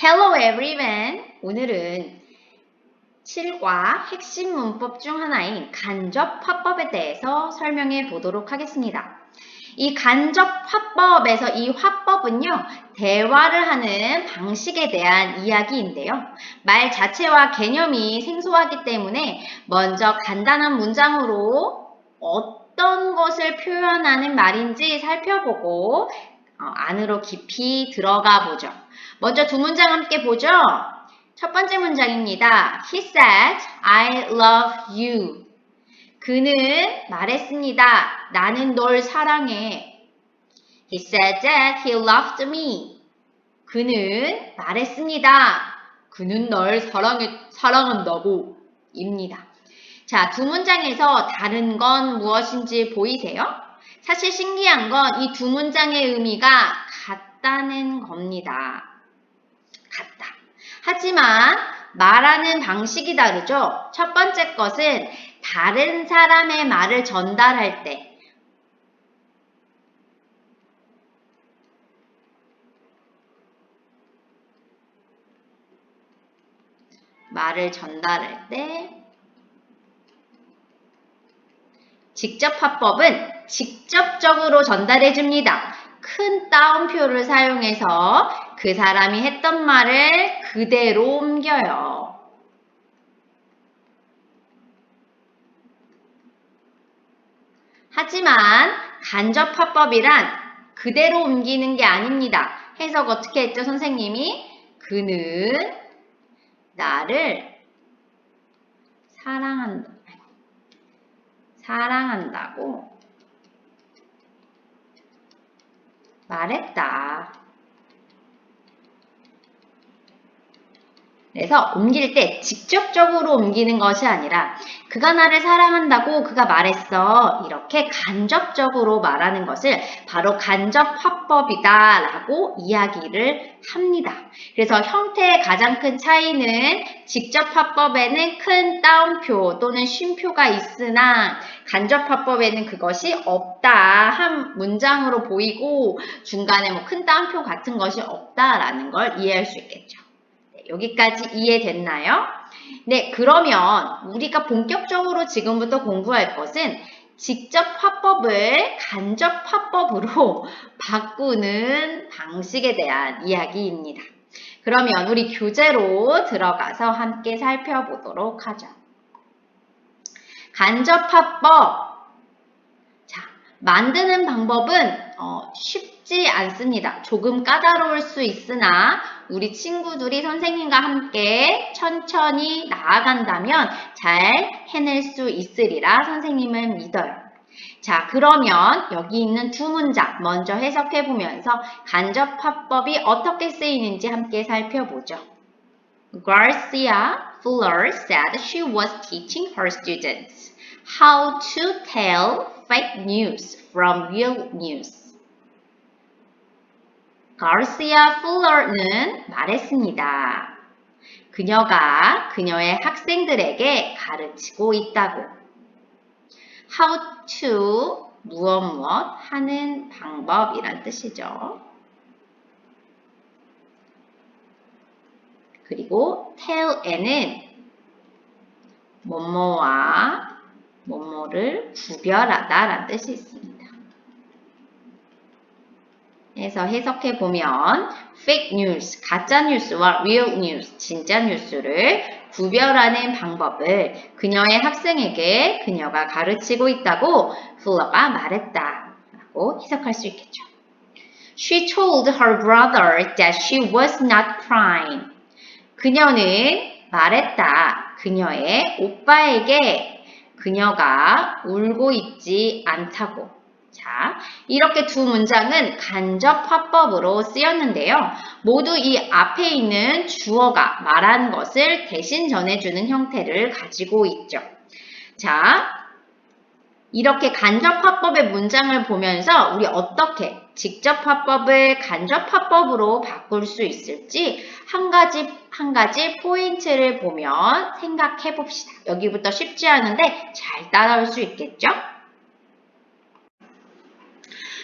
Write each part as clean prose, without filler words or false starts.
Hello everyone! 오늘은 7과 핵심 문법 중 하나인 간접 화법에 대해서 설명해 보도록 하겠습니다. 이 간접 화법에서 이 화법은요, 대화를 하는 방식에 대한 이야기인데요. 말 자체와 개념이 생소하기 때문에 먼저 간단한 문장으로 어떤 것을 표현하는 말인지 살펴보고 안으로 깊이 들어가 보죠. 먼저 두 문장 함께 보죠. 첫 번째 문장입니다. He said, I love you. 그는 말했습니다. 나는 널 사랑해. He said that he loved me. 그는 말했습니다. 그는 널 사랑한다고 입니다. 자, 두 문장에서 다른 건 무엇인지 보이세요? 사실 신기한 건 이 두 문장의 의미가 같다는 겁니다. 같다. 하지만 말하는 방식이 다르죠? 첫 번째 것은 다른 사람의 말을 전달할 때 직접 화법은 직접적으로 전달해 줍니다. 큰 따옴표를 사용해서 그 사람이 했던 말을 그대로 옮겨요. 하지만 간접 화법이란 그대로 옮기는 게 아닙니다. 해석 어떻게 했죠, 선생님이? 그는 나를 사랑한다고 말했다. 그래서 옮길 때 직접적으로 옮기는 것이 아니라 그가 나를 사랑한다고 그가 말했어. 이렇게 간접적으로 말하는 것을 바로 간접 화법이다 라고 이야기를 합니다. 그래서 형태의 가장 큰 차이는 직접 화법에는 큰 따옴표 또는 쉼표가 있으나 간접 화법에는 그것이 없다 한 문장으로 보이고 중간에 큰 따옴표 같은 것이 없다라는 걸 이해할 수 있겠죠. 여기까지 이해됐나요? 네, 그러면 우리가 본격적으로 지금부터 공부할 것은 직접 화법을 간접 화법으로 바꾸는 방식에 대한 이야기입니다. 그러면 우리 교재로 들어가서 함께 살펴보도록 하죠. 간접 화법. 자, 만드는 방법은 쉽지 않습니다. 조금 까다로울 수 있으나 우리 친구들이 선생님과 함께 천천히 나아간다면 잘 해낼 수 있으리라 선생님은 믿어요. 자, 그러면 여기 있는 두 문장 먼저 해석해 보면서 간접 화법이 어떻게 쓰이는지 함께 살펴보죠. Garcia Fuller said she was teaching her students how to tell fake news from real news. 가르시아 풀러는 말했습니다. 그녀가 그녀의 학생들에게 가르치고 있다고. How to 무엇 하는 방법이란 뜻이죠. 그리고 tell에는 뭐뭐와 뭐뭐를 구별하다 라는 뜻이 있습니다. 해서 해석해 보면 fake news, 가짜 뉴스와 real news, 진짜 뉴스를 구별하는 방법을 그녀의 학생에게 그녀가 가르치고 있다고 풀러가 말했다 라고 해석할 수 있겠죠. She told her brother that she was not crying. 그녀는 말했다. 그녀의 오빠에게 그녀가 울고 있지 않다고. 자, 이렇게 두 문장은 간접 화법으로 쓰였는데요. 모두 이 앞에 있는 주어가 말하는 것을 대신 전해주는 형태를 가지고 있죠. 자, 이렇게 간접 화법의 문장을 보면서 우리 어떻게 직접 화법을 간접 화법으로 바꿀 수 있을지 한 가지 포인트를 보면 생각해 봅시다. 여기부터 쉽지 않은데 잘 따라올 수 있겠죠?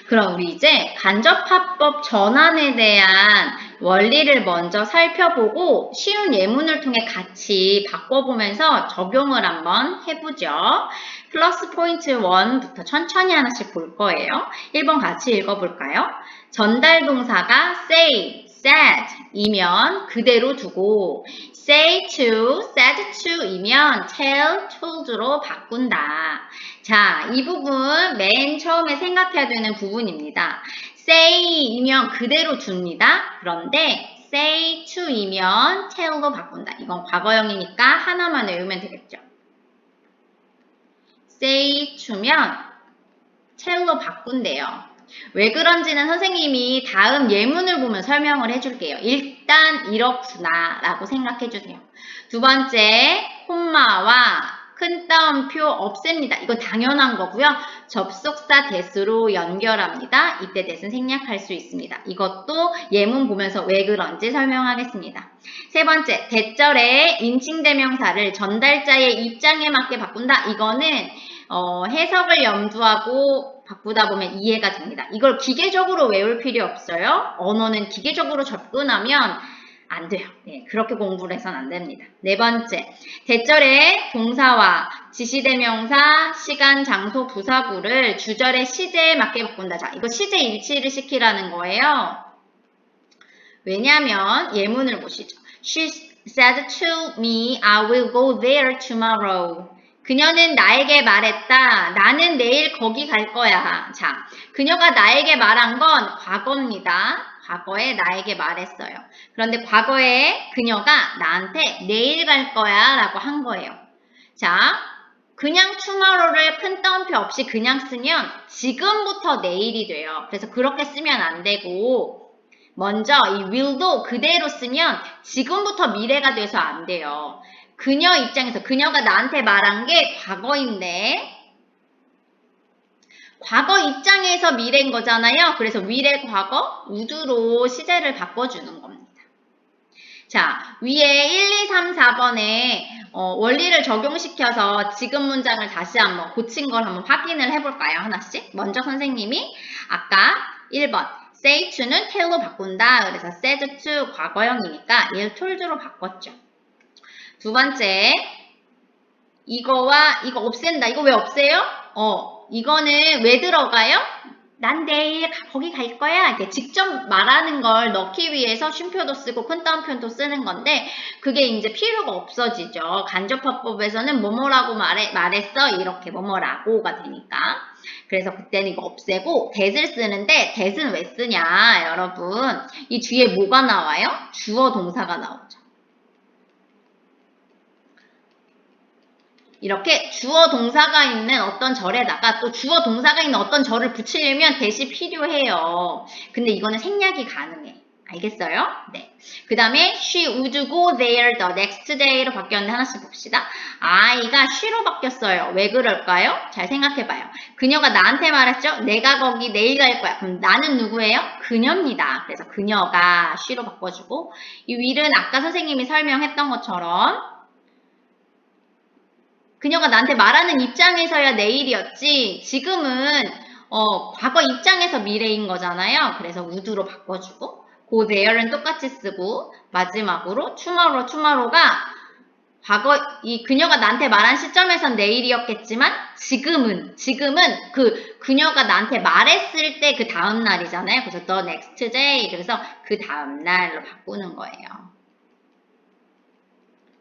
그럼 우리 이제 간접화법 전환에 대한 원리를 먼저 살펴보고 쉬운 예문을 통해 같이 바꿔보면서 적용을 한번 해보죠. 플러스 포인트 1부터 천천히 하나씩 볼 거예요. 1번 같이 읽어볼까요? 전달 동사가 say, said 이면 그대로 두고 say to, said to 이면 tell, told로 바꾼다. 자, 이 부분 맨 처음에 생각해야 되는 부분입니다. say이면 그대로 둡니다. 그런데 say to이면 tell로 바꾼다. 이건 과거형이니까 하나만 외우면 되겠죠. say to면 tell로 바꾼대요. 왜 그런지는 선생님이 다음 예문을 보면 설명을 해줄게요. 일단 이렇구나 라고 생각해주세요. 두 번째, 콤마와 큰 따옴표 없앱니다. 이거 당연한 거고요. 접속사 대수로 연결합니다. 이때 대수는 생략할 수 있습니다. 이것도 예문 보면서 왜 그런지 설명하겠습니다. 세 번째, 대절의 인칭대명사를 전달자의 입장에 맞게 바꾼다. 이거는 해석을 염두하고 바꾸다 보면 이해가 됩니다. 이걸 기계적으로 외울 필요 없어요. 언어는 기계적으로 접근하면 안 돼요. 네, 그렇게 공부를 해서는 안 됩니다. 네 번째, 대절의 동사와 지시대명사, 시간, 장소, 부사구를 주절의 시제에 맞게 바꾼다. 자, 이거 시제 일치를 시키라는 거예요. 왜냐하면 예문을 보시죠. She said to me, I will go there tomorrow. 그녀는 나에게 말했다. 나는 내일 거기 갈 거야. 자, 그녀가 나에게 말한 건 과거입니다. 과거에 나에게 말했어요. 그런데 과거에 그녀가 나한테 내일 갈 거야 라고 한 거예요. 자, 그냥 tomorrow를 큰 따옴표 없이 그냥 쓰면 지금부터 내일이 돼요. 그래서 그렇게 쓰면 안 되고 먼저 이 will도 그대로 쓰면 지금부터 미래가 돼서 안 돼요. 그녀 입장에서 그녀가 나한테 말한 게 과거인데 과거 입장에서 미래인 거잖아요. 그래서 미래 과거 would로 시제를 바꿔주는 겁니다. 자, 위에 1, 2, 3, 4번에 원리를 적용시켜서 지금 문장을 다시 한번 고친 걸 한번 확인을 해볼까요? 하나씩. 먼저 선생님이 아까 1번 say to는 tell로 바꾼다. 그래서 said to 과거형이니까 얘를 told로 바꿨죠. 두 번째, 이거와 이거 없앤다. 이거 왜 없애요? 이거는 왜 들어가요? 난 내일 거기 갈 거야. 이렇게 직접 말하는 걸 넣기 위해서 쉼표도 쓰고 큰 따옴표도 쓰는 건데 그게 이제 필요가 없어지죠. 간접화법에서는 뭐뭐라고 말했어. 이렇게 뭐뭐라고가 되니까. 그래서 그때는 이거 없애고 that을 쓰는데 that은 왜 쓰냐 여러분. 이 뒤에 뭐가 나와요? 주어 동사가 나오죠. 이렇게 주어 동사가 있는 어떤 절에다가 또 주어 동사가 있는 어떤 절을 붙이려면 that이 필요해요. 근데 이거는 생략이 가능해. 알겠어요? 네. 그 다음에 she would go there the next day로 바뀌었는데 하나씩 봅시다. I가 she로 바뀌었어요. 왜 그럴까요? 잘 생각해봐요. 그녀가 나한테 말했죠? 내가 거기 내일 갈 거야. 그럼 나는 누구예요? 그녀입니다. 그래서 그녀가 she로 바꿔주고 이 will은 아까 선생님이 설명했던 것처럼 그녀가 나한테 말하는 입장에서야 내일이었지 지금은 과거 입장에서 미래인 거잖아요. 그래서 would로 바꿔주고 go there는 똑같이 쓰고 마지막으로 tomorrow가 과거 이 그녀가 나한테 말한 시점에선 내일이었겠지만 지금은 그녀가 나한테 말했을 때 그 다음 날이잖아요. 그래서 the next day 그래서 그 다음 날로 바꾸는 거예요.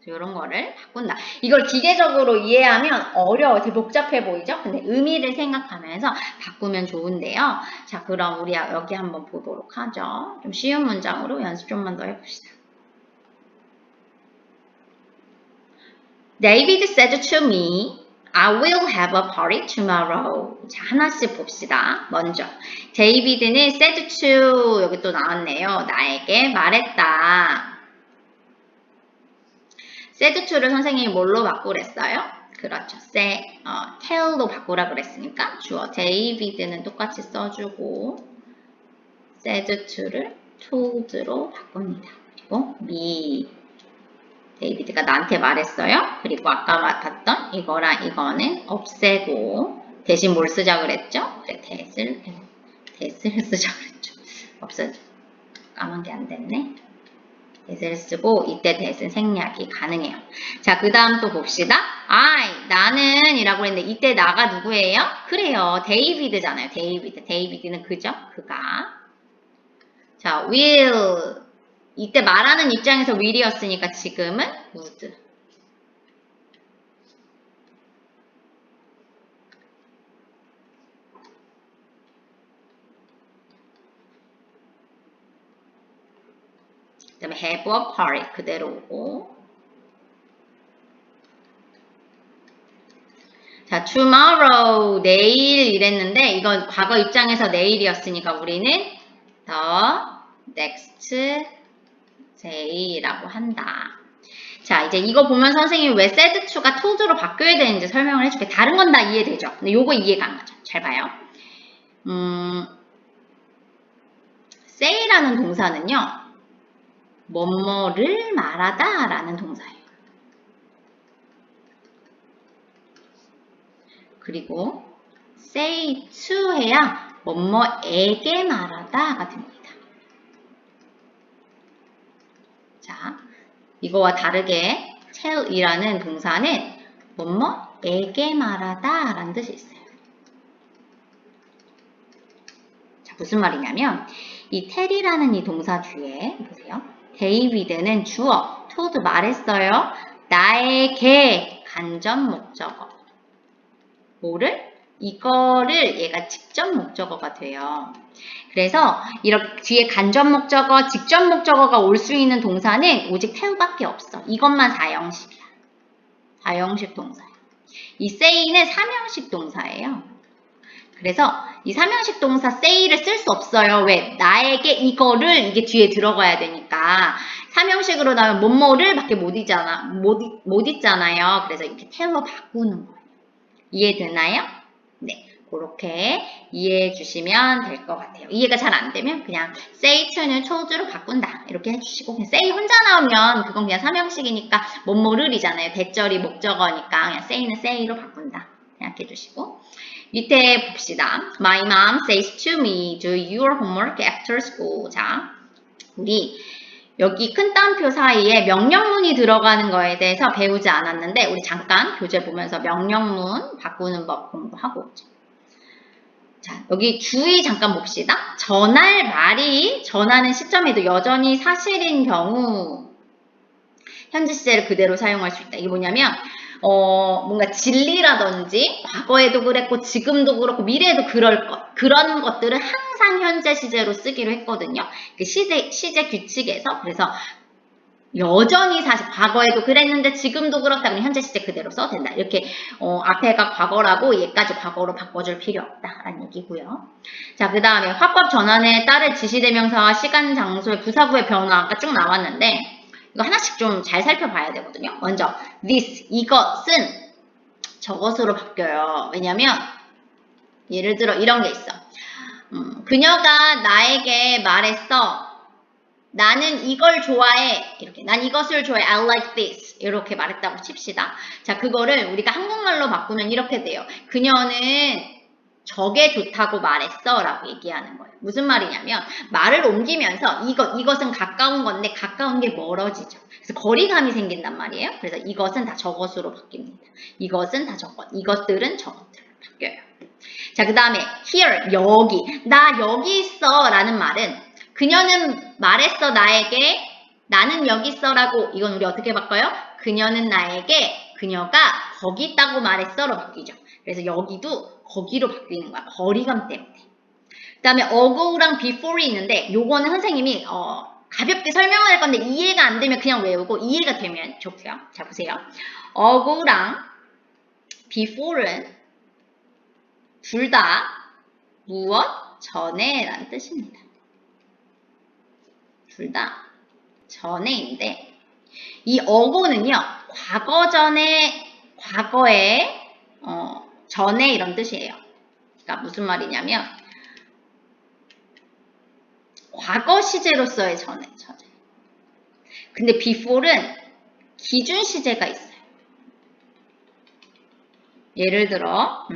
이런 거를 바꾼다. 이걸 기계적으로 이해하면 어려워. 되게 복잡해 보이죠? 근데 의미를 생각하면서 바꾸면 좋은데요. 자, 그럼 우리 여기 한번 보도록 하죠. 좀 쉬운 문장으로 연습 좀만 더 해봅시다. David said to me, I will have a party tomorrow. 자, 하나씩 봅시다. 먼저, 데이비드는 said to, 여기 또 나왔네요. 나에게 말했다. said to를 선생님이 뭘로 바꾸랬어요? 그렇죠. tell로 바꾸라 그랬으니까 주어 데이비드는 똑같이 써주고 said to를 told로 바꿉니다. 그리고 me 데이비드가 나한테 말했어요. 그리고 아까 봤던 이거랑 이거는 없애고 대신 뭘 쓰자 그랬죠? 그래, that을 that을 쓰자 그랬죠. 없어져. 까만 게 안 됐네. that을 쓰고 이때 that은 생략이 가능해요. 자, 그 다음 또 봅시다. 나는 이라고 했는데 이때 나가 누구예요? 그래요. 데이비드잖아요. 데이비드는 그죠? 그가. 자, will. 이때 말하는 입장에서 will이었으니까 지금은 would. 그 다음에 have a party 그대로 오고. 자, tomorrow 내일 이랬는데 이건 과거 입장에서 내일이었으니까 우리는 the next day라고 한다. 자, 이제 이거 보면 선생님이 왜 said to가 tod로 바뀌어야 되는지 설명을 해줄게. 다른 건 다 이해되죠? 근데 요거 이해가 안 가죠. 잘 봐요. say라는 동사는요. 뭐뭐를 말하다 라는 동사예요. 그리고 say to 해야 뭐뭐에게 말하다가 됩니다. 자, 이거와 다르게 tell이라는 동사는 뭐뭐에게 말하다 라는 뜻이 있어요. 자, 무슨 말이냐면 이 tell이라는 이 동사 뒤에 보세요. 데이비드는 주어, told 말했어요. 나에게 간접 목적어. 뭐를? 이거를 얘가 직접 목적어가 돼요. 그래서 이렇게 뒤에 간접 목적어, 직접 목적어가 올 수 있는 동사는 오직 tell밖에 없어. 이것만 4형식이야. 4형식 동사예요. 이 say는 3형식 동사예요. 그래서 이 3형식 동사 say를 쓸 수 없어요. 왜? 나에게 이거를 이게 뒤에 들어가야 되니까 3형식으로 나오면 뭐뭐를 밖에 못 있잖아요. 그래서 이렇게 tell로 바꾸는 거예요. 이해되나요? 네, 그렇게 이해해 주시면 될 것 같아요. 이해가 잘 안 되면 그냥 say to는 told로 바꾼다 이렇게 해주시고 그냥 say 혼자 나오면 그건 그냥 3형식이니까 뭐뭐를이잖아요. 대절이 목적어니까 그냥 say는 say로 바꾼다 생각해 주시고 밑에 봅시다. My mom says to me, do your homework after school. 자, 우리 여기 큰 따옴표 사이에 명령문이 들어가는 거에 대해서 배우지 않았는데 우리 잠깐 교재 보면서 명령문 바꾸는 법 공부하고 오죠. 자, 여기 주의 잠깐 봅시다. 전할 말이 전하는 시점에도 여전히 사실인 경우 현재 시제를 그대로 사용할 수 있다. 이게 뭐냐면 뭔가 진리라든지 과거에도 그랬고 지금도 그렇고 미래에도 그럴 것 그런 것들은 항상 현재 시제로 쓰기로 했거든요. 시제 규칙에서 그래서 여전히 사실 과거에도 그랬는데 지금도 그렇다면 현재 시제 그대로 써도 된다. 이렇게 앞에가 과거라고 얘까지 과거로 바꿔줄 필요 없다라는 얘기고요. 자, 그 다음에 화법 전환에 따른 지시대명사와 시간, 장소의 부사구의 변화 아까 쭉 나왔는데 이거 하나씩 좀 잘 살펴봐야 되거든요. 먼저 this, 이것은 저것으로 바뀌어요. 왜냐면 예를 들어 이런 게 있어. 그녀가 나에게 말했어. 나는 이걸 좋아해. 이렇게 난 이것을 좋아해. I like this. 이렇게 말했다고 칩시다. 자, 그거를 우리가 한국말로 바꾸면 이렇게 돼요. 그녀는 저게 좋다고 말했어 라고 얘기하는 거예요. 무슨 말이냐면 말을 옮기면서 이것은 가까운 건데 가까운 게 멀어지죠. 그래서 거리감이 생긴단 말이에요. 그래서 이것은 다 저것으로 바뀝니다. 이것은 다 저것, 이것들은 저것들로 바뀌어요. 자, 그 다음에 here, 여기. 나 여기 있어 라는 말은 그녀는 말했어 나에게 나는 여기 있어 라고 이건 우리 어떻게 바꿔요? 그녀는 나에게 그녀가 거기 있다고 말했어로 바뀌죠. 그래서 여기도 거기로 바뀌는 거야. 거리감 때문에. 그 다음에 ago랑 before이 있는데 요거는 선생님이 가볍게 설명을 할 건데 이해가 안 되면 그냥 외우고 이해가 되면 좋고요. 자, 보세요. ago랑 before는 둘 다 무엇? 전에 라는 뜻입니다. 둘 다 전에인데 이 ago는요. 과거 전에 과거에 전에 이런 뜻이에요. 그러니까 무슨 말이냐면 과거 시제로서의 전에. 근데 before는 기준 시제가 있어요. 예를 들어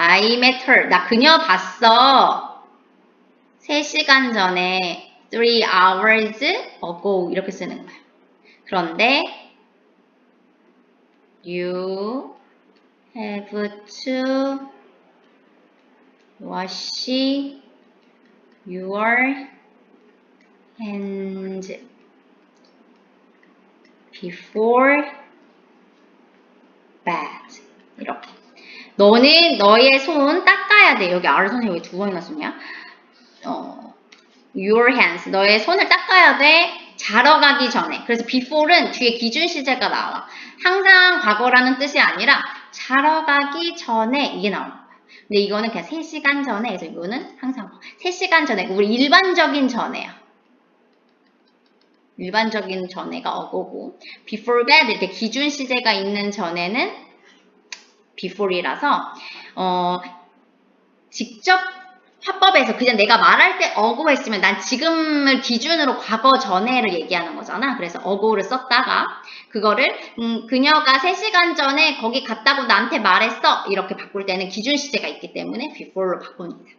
I met her. 나 그녀 봤어. 3시간 전에 3 hours ago 이렇게 쓰는 거야. 그런데 you have to wash your hands before bed. 이렇게. 너는 너의 손 닦아야 돼. 여기 R을 선생님 여기 2번이나 썼냐? your hands. 너의 손을 닦아야 돼. 자러 가기 전에. 그래서 before는 뒤에 기준 시제가 나와. 항상 과거라는 뜻이 아니라 자러 가기 전에 이게 나오는 거야. 근데 이거는 그냥 3시간 전에. 그래서 이거는 항상 3시간 전에. 우리 일반적인 전에야. 일반적인 전에가 어고고 before bed 이렇게 기준 시제가 있는 전에는 before이라서 직접 화법에서 그냥 내가 말할 때 어고 했으면 난 지금을 기준으로 과거 전에를 얘기하는 거잖아. 그래서 어고를 썼다가 그거를 그녀가 3시간 전에 거기 갔다고 나한테 말했어. 이렇게 바꿀 때는 기준 시제가 있기 때문에 before로 바꿉니다.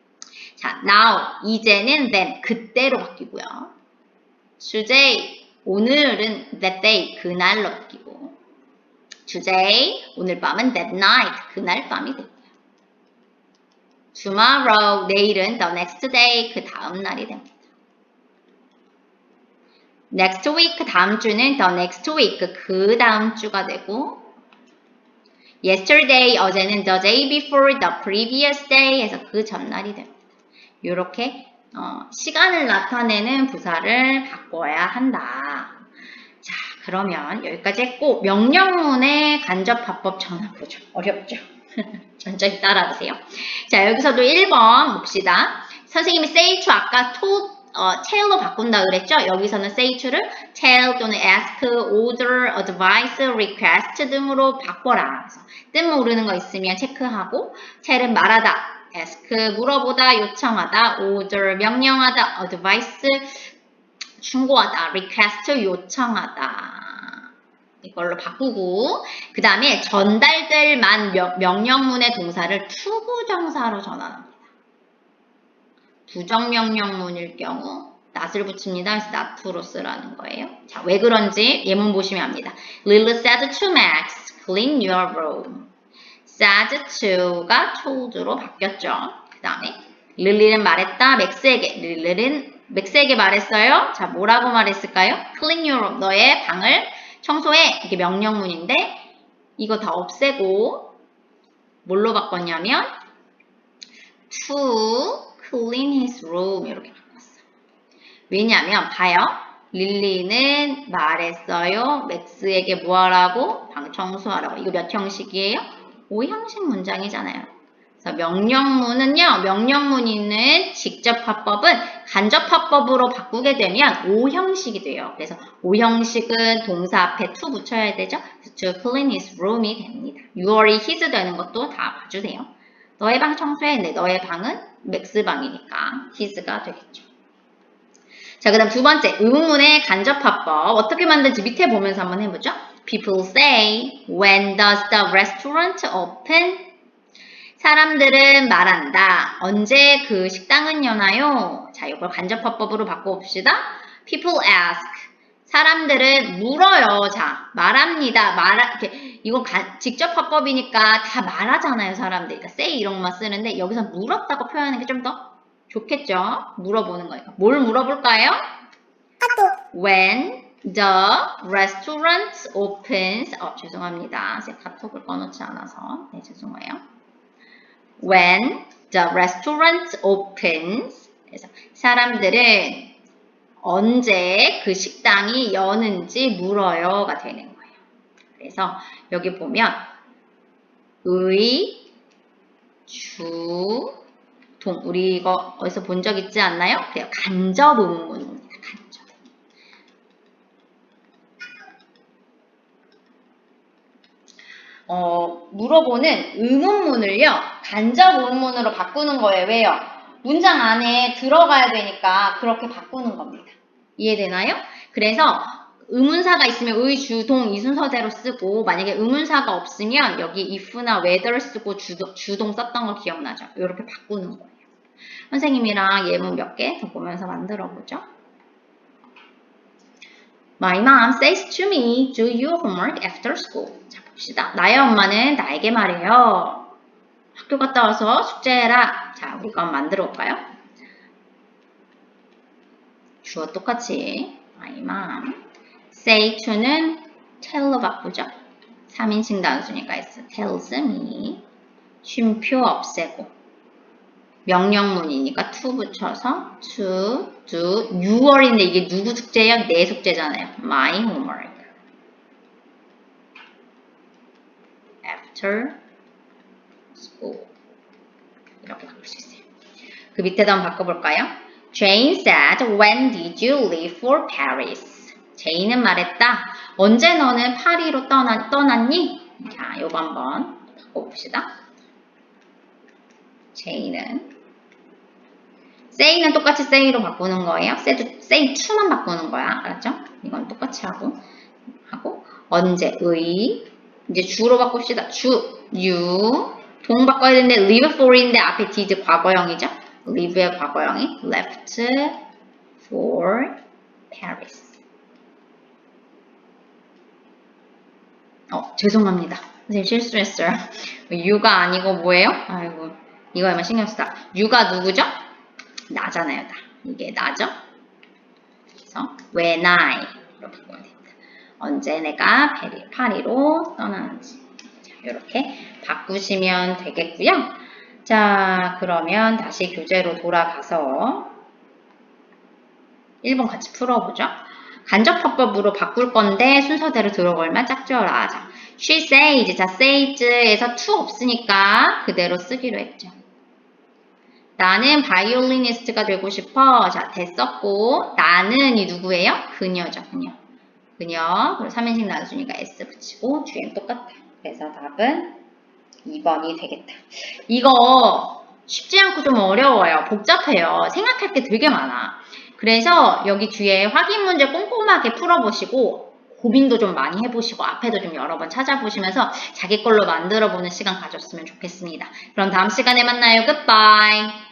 자, now 이제는 then 그때로 바뀌고요. today 오늘은 that day 그날로 바뀌고 today 오늘 밤은 that night 그날 밤이 되고요. tomorrow 내일은 the next day 그 다음 날이 됩니다. next week 다음 주는 the next week 그 다음 주가 되고 yesterday 어제는 the day before the previous day 해서 그 전날이 됩니다. 이렇게 시간을 나타내는 부사를 바꿔야 한다. 자, 그러면 여기까지 했고 명령문의 간접화법 전화 보죠. 어렵죠? 천천히 따라하세요. 자, 여기서도 1번 봅시다. 선생님이 say to 아까 tell로 바꾼다 그랬죠? 여기서는 say to를 tell 또는 ask, order, advice, request 등으로 바꿔라. 그래서 뜻 모르는 거 있으면 체크하고 tell은 말하다. ask 물어보다, 요청하다, order 명령하다, advice 충고하다, request 요청하다. 이걸로 바꾸고 그 다음에 전달될 만 명령문의 동사를 투부정사로 전환합니다. 부정명령문일 경우 not을 붙입니다. 그래서 not로 쓰라는 거예요. 자, 왜 그런지 예문 보시면 압니다. Lily said to Max, clean your room. said to가 tolled로 바뀌었죠. 그 다음에 릴리는 말했다. 릴리는 맥스에게 말했어요. 자, 뭐라고 말했을까요? clean your room. 너의 방을 청소해. 이게 명령문인데 이거 다 없애고 뭘로 바꿨냐면 to clean his room 이렇게 바꿨어. 왜냐하면 봐요. 릴리는 말했어요. 맥스에게 뭐 하라고? 방 청소하라고. 이거 몇 형식이에요? 5형식 문장이잖아요. 그래서 명령문은요. 명령문이 직접 화법은 간접 화법으로 바꾸게 되면 5형식이 돼요. 그래서 5형식은 동사 앞에 to 붙여야 되죠. to clean his room이 됩니다. 6월이 his 되는 것도 다 봐주세요. 너의 방 청소해. 네, 너의 방은 맥스 방이니까 his가 되겠죠. 자, 그 다음 두 번째, 의문문의 간접화법. 어떻게 만든지 밑에 보면서 한번 해보죠. People say, when does the restaurant open? 사람들은 말한다. 언제 그 식당은 여나요? 자, 이걸 간접화법으로 바꿔봅시다. People ask. 사람들은 물어요. 자, 말합니다. 이건 직접 화법이니까 다 말하잖아요, 사람들이. 그러니까 say 이런 것만 쓰는데 여기서 물었다고 표현하는 게 좀 더 좋겠죠? 물어보는 거예요. 뭘 물어볼까요? When the restaurant opens. 죄송합니다. 제가 카톡을 꺼놓지 않아서. 네, 죄송해요. When the restaurant opens. 그래서 사람들은 언제 그 식당이 여는지 물어요가 되는 거예요. 그래서 여기 보면 의, 주, 동. 우리 이거 어디서 본 적 있지 않나요? 그래요. 간접 의문문입니다. 간접. 물어보는 의문문을요. 간접 의문문으로 바꾸는 거예요. 왜요? 문장 안에 들어가야 되니까 그렇게 바꾸는 겁니다. 이해되나요? 그래서 의문사가 있으면 의, 주, 동 이 순서대로 쓰고 만약에 의문사가 없으면 여기 if나 whether 쓰고 주동 썼던 거 기억나죠? 이렇게 바꾸는 거예요. 선생님이랑 예문 몇 개 더 보면서 만들어 보죠. My mom says to me, do your homework after school. 자, 봅시다. 나의 엄마는 나에게 말해요. 학교 갔다 와서 숙제해라. 자, 우리 이거 만들어 볼까요? 주어 똑같이 my mom. say to는 tell로 바꾸죠. 3인칭 단수니까 S. tells me. 쉼표 없애고. 명령문이니까 to 붙여서 to do your인데 이게 누구 숙제예요? 내 숙제잖아요. my homework. after school. 이렇게 바꿀 수 있어요. 그 밑에도 한번 바꿔볼까요? Jane said, when did you leave for Paris? 제이는 말했다. 언제 너는 파리로 떠났니? 자, 요거 한번 바꿔봅시다. 제이는 say는 똑같이 say로 바꾸는 거예요. say to만 바꾸는 거야. 알았죠? 이건 똑같이 하고 언제의 이제 주로 바꿉시다. 주, you 동 바꿔야 되는데 leave for인데 앞에 did 과거형이죠. leave의 과거형이 left for Paris. 죄송합니다. 선생님 실수했어요. you가 아니고 뭐예요? 아이고 이거에만 신경 쓰다. you가 누구죠? 나잖아요. 나. 이게 나죠? 그래서 when I 이렇게 바꾸면 됩니다. 언제 내가 파리로 떠나는지. 자, 이렇게 바꾸시면 되겠고요. 자, 그러면 다시 교재로 돌아가서 1번 같이 풀어보죠. 간접화법으로 바꿀 건데 순서대로 들어걸만 짝지어라. 자, she says. 자, says에서 to 없으니까 그대로 쓰기로 했죠. 나는 바이올리니스트가 되고 싶어. 자, 됐었고 나는이 누구예요? 그녀죠. 그녀. 그리고 3인칭 단수니까 S 붙이고 뒤엔 똑같아. 그래서 답은 2번이 되겠다. 이거 쉽지 않고 좀 어려워요. 복잡해요. 생각할 게 되게 많아. 그래서 여기 뒤에 확인 문제 꼼꼼하게 풀어보시고 고민도 좀 많이 해보시고 앞에도 좀 여러 번 찾아보시면서 자기 걸로 만들어보는 시간 가졌으면 좋겠습니다. 그럼 다음 시간에 만나요. 굿바이.